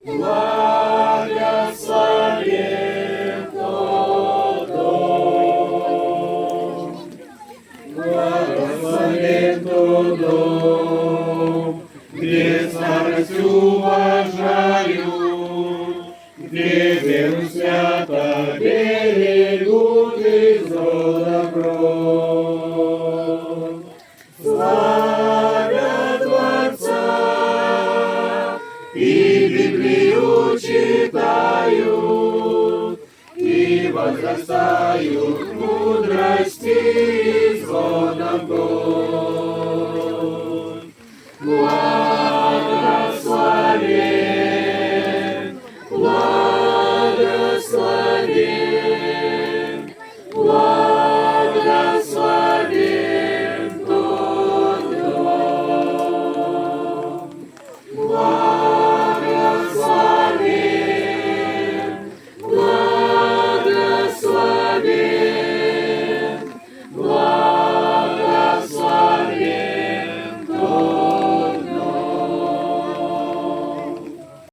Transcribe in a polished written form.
Благословен тот дом, благословен тот дом, где старость уважают, где веру свято берегут из рода в род. Славят Творца и Библию читают, и возрастают в мудрости.